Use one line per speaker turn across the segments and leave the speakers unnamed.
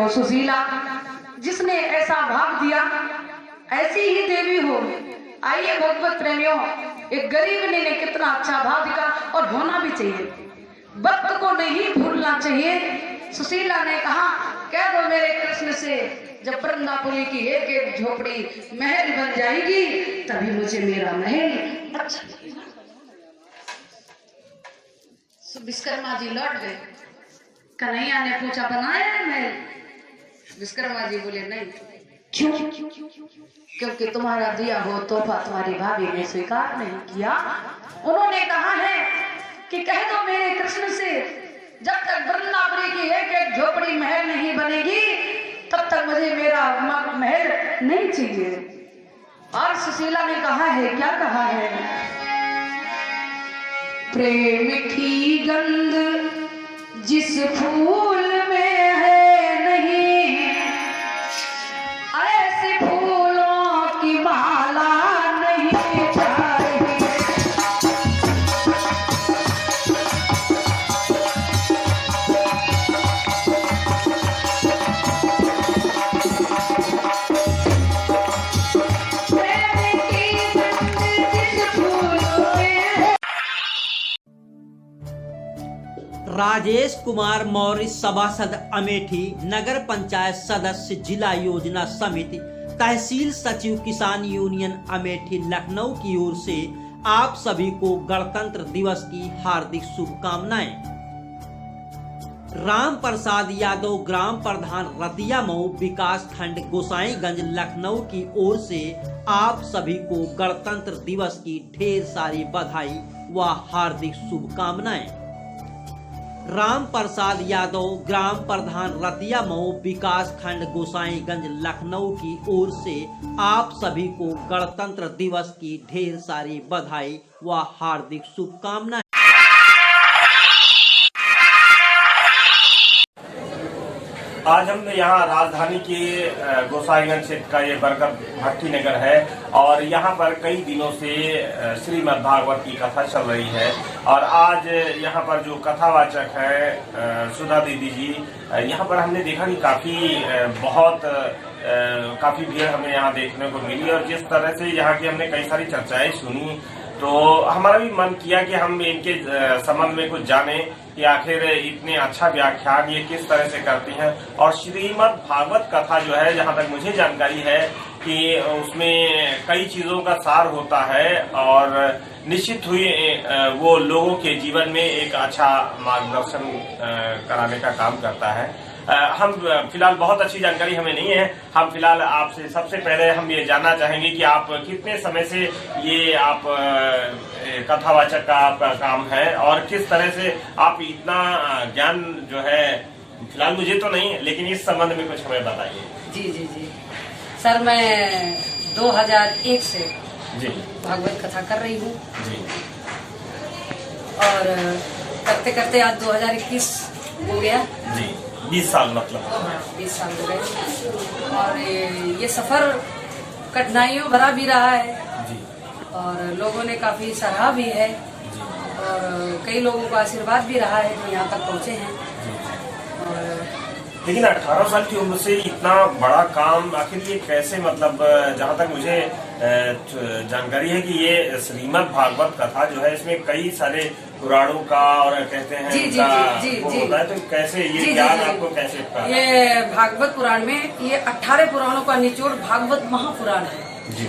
सुशीला जिसने ऐसा भाग दिया, ऐसी ही देवी हो। आइए भगवत प्रेमियों, एक गरीब ने कितना अच्छा भाव दिखा और होना भी चाहिए, वक्त को नहीं भूलना चाहिए। सुशीला ने कहा, कह दो मेरे कृष्ण से, जब वृंदापुरी की एक एक झोपड़ी महल बन जाएगी तभी मुझे मेरा महल अच्छा लगेगा। विश्वकर्मा जी लौट गए। कन्हैया ने पूछा, बनाया है महल? विश्वकर्मा जी बोले, नहीं। क्यों? क्योंकि तुम्हारा दिया हो तोहफा तुम्हारी भाभी ने स्वीकार नहीं किया। उन्होंने कहा है कि कह दो मेरे कृष्ण से, जब तक वृंदापुरी की एक एक झोपड़ी महल नहीं बनेगी तब तक मुझे मेरा महल नहीं चाहिए। और सुशीला ने कहा है, क्या कहा है? प्रेम की गंध जिस फूल में है नहीं, ऐसे फूलों की माला नहीं चाहिए। प्रेम की गंध जिस फूल में है।
राजेश कुमार मौर्य सभासद अमेठी, नगर पंचायत सदस्य, जिला योजना समिति, तहसील सचिव, किसान यूनियन अमेठी, लखनऊ की ओर से आप सभी को गणतंत्र दिवस की हार्दिक शुभकामनाएं। राम प्रसाद यादव, ग्राम प्रधान रतिया मऊ, विकास खंड गोसाईगंज, लखनऊ की ओर से आप सभी को गणतंत्र दिवस की ढेर सारी बधाई व हार्दिक शुभकामनाएं। राम प्रसाद यादव, ग्राम प्रधान रतिया मऊ, विकास खंड गोसाईगंज, लखनऊ की ओर से आप सभी को गणतंत्र दिवस की ढेर सारी बधाई व हार्दिक शुभकामनाएं।
आज हम यहाँ राजधानी के गोसाईगंज क्षेत्र का ये बरकत भट्टी नगर है और यहाँ पर कई दिनों से श्रीमद् भागवत की कथा चल रही है। और आज यहाँ पर जो कथावाचक है सुधा दीदी जी, यहाँ पर हमने देखा कि काफी भीड़ हमें यहाँ देखने को मिली। और जिस तरह से यहाँ की हमने कई सारी चर्चाएं सुनी तो हमारा भी मन किया कि हम इनके संबंध में कुछ जाने कि आखिर इतने अच्छा व्याख्यान ये किस तरह से करती हैं। और श्रीमद् भागवत कथा जो है, जहाँ तक मुझे जानकारी है कि उसमें कई चीजों का सार होता है और निश्चित हुई वो लोगों के जीवन में एक अच्छा मार्गदर्शन कराने का काम करता है। हम फिलहाल बहुत अच्छी जानकारी हमें नहीं है। हम फिलहाल आपसे सबसे पहले हम ये जानना चाहेंगे कि आप कितने समय से ये आप कथावाचक का आपका काम है और किस तरह से आप इतना ज्ञान जो है, फिलहाल मुझे तो नहीं, लेकिन इस संबंध में कुछ हमें बताइए।
जी जी जी सर, मैं 2001 से
जी
भागवत कथा कर रही हूँ
जी।
और करते करते आज 2021 हो गया
जी, 20 साल मतलब।
हाँ, 20 साल हो गए। और ये सफर कठिनाइयों भरा भी रहा है
जी।
और लोगों ने काफी सराहा भी है
जी।
और कई लोगों का आशीर्वाद भी रहा है कि यहाँ तक पहुँचे हैं। और
लेकिन 18 साल की उम्र से इतना बड़ा काम आखिर ये कैसे, मतलब जहाँ तक मुझे जानकारी है कि ये श्रीमद् भागवत कथा जो है, इसमें कई सारे पुराणों का और कहते हैं
जी जी जी जी जी
होता है, तो कैसे ये ज्ञान आपको कैसे प्राप्त?
ये भागवत पुराण में ये 18 पुराणों का निचोड़ भागवत महापुराण है।
जी।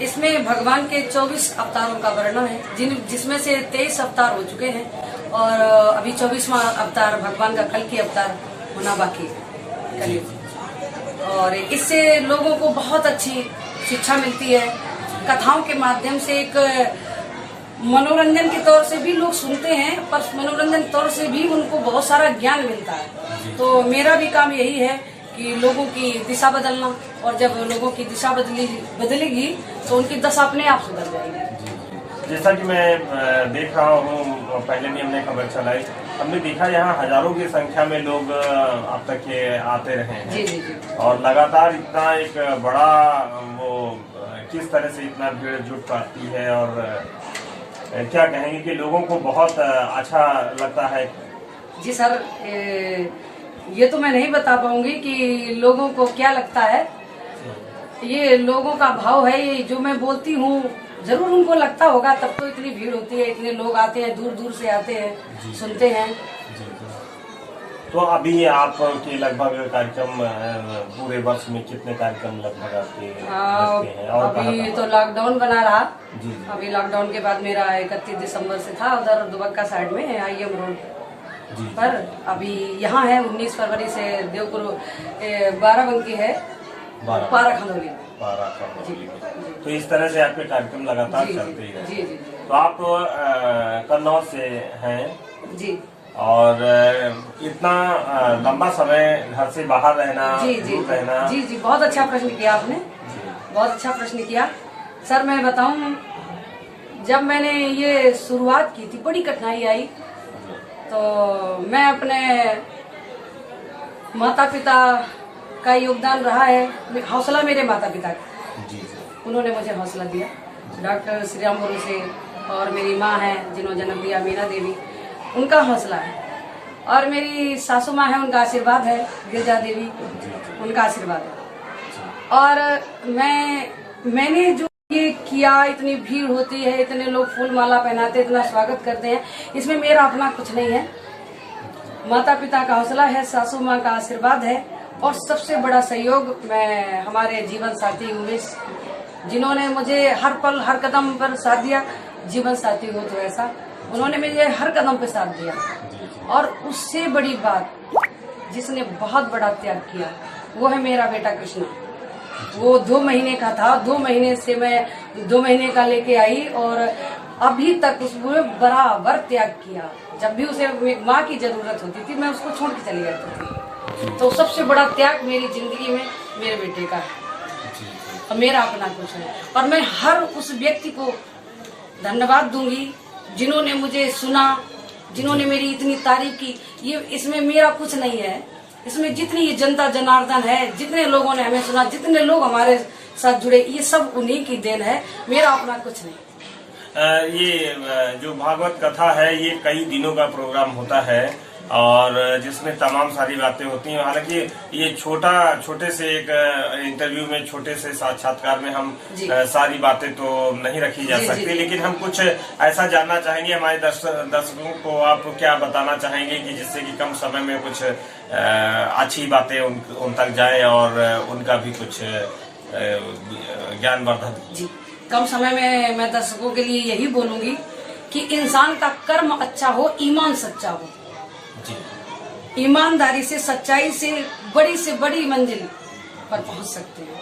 इसमें भगवान के 24 अवतारों का वर्णन है, जिसमें से 23 अवतार हो चुके हैं और अभी 24वां अवतार भगवान का कल की अवतार होना बाकी है कलयुग। और इससे लोगों को बहुत अच्छी शिक्षा मिलती है। कथाओं के माध्यम से एक मनोरंजन के तौर से भी लोग सुनते हैं, पर मनोरंजन तौर से भी उनको बहुत सारा ज्ञान मिलता है। तो मेरा भी काम यही है कि लोगों की दिशा बदलना, और जब लोगों की दिशा बदलेगी तो उनकी दशा अपने आप सुधर जाएगी।
जैसा कि मैं देख रहा हूँ, पहले भी हमने खबर चलाई, हमने देखा यहाँ हजारों की संख्या में लोग अब तक के आते रहे हैं।
जी जी जी।
और लगातार इतना एक बड़ा वो किस तरह से इतना भीड़ जुट पाती है, और क्या कहेंगे कि लोगों को बहुत अच्छा लगता है?
जी सर, ये तो मैं नहीं बता पाऊंगी कि लोगों को क्या लगता है। ये लोगों का भाव है, ये जो मैं बोलती हूँ जरूर उनको लगता होगा, तब तो इतनी भीड़ होती है, इतने लोग आते हैं, दूर दूर से आते हैं, सुनते हैं।
तो अभी आपके लगभग कार्यक्रम पूरे वर्ष में कितने कार्यक्रम लगभग आपके लगते हैं? और
अभी तो लॉकडाउन बना रहा।
जी।
अभी लॉकडाउन के बाद मेरा 31 दिसंबर से था उधर दुबक्का साइड में IM रोड पर। अभी यहाँ है 19 फरवरी से देवपुर 12बंकी है, पारा खंडोली।
तो इस तरह से आपके कार्यक्रम लगातार चलते ही
जी जी।
तो आप कन्नौज से हैं
जी।
और इतना लंबा समय घर से बाहर रहना, दूर रहना।
जी जी, बहुत अच्छा प्रश्न किया आपने, बहुत अच्छा प्रश्न किया सर। मैं बताऊं, जब मैंने ये शुरुआत की थी बड़ी कठिनाई आई। तो मैं अपने माता पिता का योगदान रहा है, हौसला मेरे माता पिता का, उन्होंने मुझे हौसला दिया। डॉक्टर श्री राम गुरु से, और मेरी माँ है जिन्होंने जन्म दिया मीना देवी, उनका हौसला है, और मेरी सासू माँ है, उनका आशीर्वाद है, गिरजा देवी, उनका आशीर्वाद है। और मैंने जो ये किया, इतनी भीड़ होती है, इतने लोग फूल माला पहनाते, इतना स्वागत करते हैं, इसमें मेरा अपना कुछ नहीं है। माता पिता का हौसला है, सासू माँ का आशीर्वाद है, और सबसे बड़ा सहयोग मैं हमारे जीवन साथी उमेश, जिन्होंने मुझे हर पल हर कदम पर साथ दिया। जीवन साथी हो तो ऐसा, उन्होंने मुझे हर कदम पे साथ दिया। और उससे बड़ी बात, जिसने बहुत बड़ा त्याग किया, वो है मेरा बेटा कृष्णा। वो 2 महीने का था, 2 महीने से मैं 2 महीने का लेके आई, और अभी तक उसने बराबर त्याग किया। जब भी उसे माँ की जरूरत होती थी, मैं उसको छोड़ के चली जाती थी। तो सबसे बड़ा त्याग मेरी जिंदगी में मेरे बेटे का है, और मेरा अपना कुछ है। और मैं हर उस व्यक्ति को धन्यवाद दूंगी जिन्होंने मुझे सुना, जिन्होंने मेरी इतनी तारीफ की। ये इसमें मेरा कुछ नहीं है, इसमें जितनी ये जनता जनार्दन है, जितने लोगों ने हमें सुना, जितने लोग हमारे साथ जुड़े, ये सब उन्हीं की देन है, मेरा अपना कुछ नहीं।
ये जो भागवत कथा है, ये कई दिनों का प्रोग्राम होता है, और जिसमें तमाम सारी बातें होती हैं। हालांकि ये छोटे से एक इंटरव्यू में, छोटे से साक्षात्कार में हम सारी बातें तो नहीं रखी जा सकती, लेकिन हम कुछ ऐसा जानना चाहेंगे। हमारे दर्शकों को आप क्या बताना चाहेंगे कि जिससे कि कम समय में कुछ अच्छी बातें उन तक जाए, और उनका भी कुछ ज्ञानवर्धक?
जी, कम समय में मैं दर्शकों के लिए यही बोलूंगी कि इंसान का कर्म अच्छा हो, ईमान सच्चा हो।
जी।
ईमानदारी से, सच्चाई से बड़ी मंजिल पर पहुंच सकते हैं।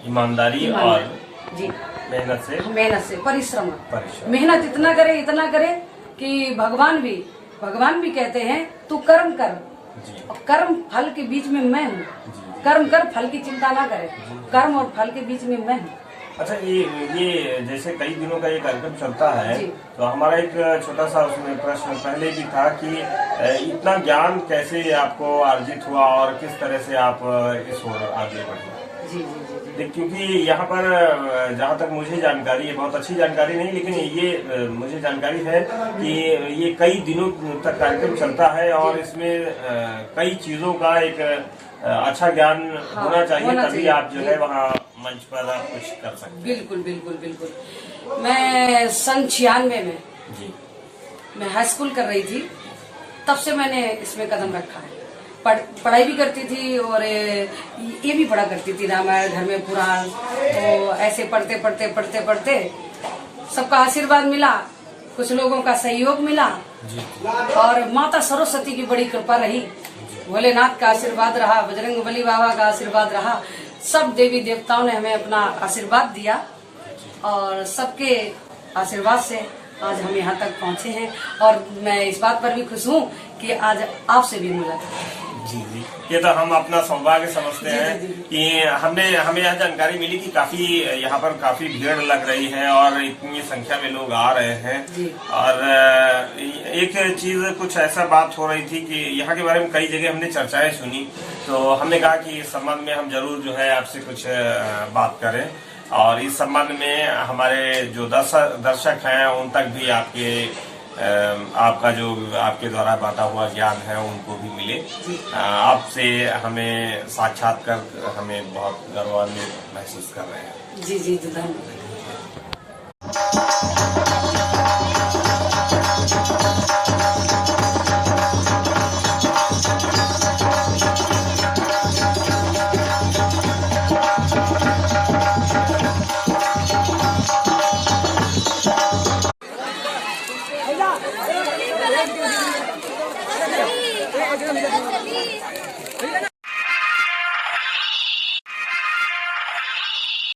ईमानदारी और
जी,
मेहनत से
परिश्रम। मेहनत इतना करे कि भगवान भी कहते हैं तू कर्म कर, और कर्म फल के बीच में मैं हूँ। कर्म कर, फल की चिंता ना करे, कर्म और फल के बीच में मैं हूँ।
अच्छा, ये जैसे कई दिनों का ये कार्यक्रम चलता है, तो हमारा एक छोटा सा उसमें प्रश्न पहले भी था कि इतना ज्ञान कैसे आपको अर्जित हुआ, और किस तरह से आप इस ओर आगे बढ़े?
जी जी जी।
क्योंकि यहाँ पर जहाँ तक मुझे जानकारी है, बहुत अच्छी जानकारी नहीं, लेकिन ये मुझे जानकारी है कि ये कई दिनों तक कार्यक्रम चलता है, और इसमें कई चीजों का एक अच्छा ज्ञान होना चाहिए, तभी आप जो है वहाँ मंच पर आप कुछ कर सकते हैं।
बिल्कुल बिल्कुल बिल्कुल। मैं सन 96 में मैं हाई स्कूल कर रही थी, तब से मैंने इसमें कदम रखा है, पढ़ाई भी करती थी और ये भी पढ़ा करती थी रामायण घर में पुराण। तो ऐसे पढ़ते सबका आशीर्वाद मिला, कुछ लोगों का सहयोग मिला और माता सरस्वती की बड़ी कृपा रही, भोलेनाथ का आशीर्वाद रहा, बजरंगबली बाबा का आशीर्वाद रहा, सब देवी देवताओं ने हमें अपना आशीर्वाद दिया और सबके आशीर्वाद से आज हम यहाँ तक पहुँचे हैं। और मैं इस बात पर भी खुश हूँ कि आज आपसे भी मिला।
जी जी, ये तो हम अपना सौभाग्य समझते हैं कि हमें यह जानकारी मिली कि यहाँ पर काफी भीड़ लग रही है और इतनी संख्या में लोग आ रहे हैं। और एक चीज कुछ ऐसा बात हो रही थी कि यहाँ के बारे में कई जगह हमने चर्चाएं सुनी, तो हमने कहा कि इस संबंध में हम जरूर जो है आपसे कुछ बात करें और इस संबंध में हमारे जो दर्शक हैं उन तक भी आपका जो आपके द्वारा बांटा हुआ ज्ञान है उनको भी मिले। आपसे हमें साक्षात्कार हमें बहुत गौरवान्वित महसूस कर रहे हैं।
जी धन्यवाद।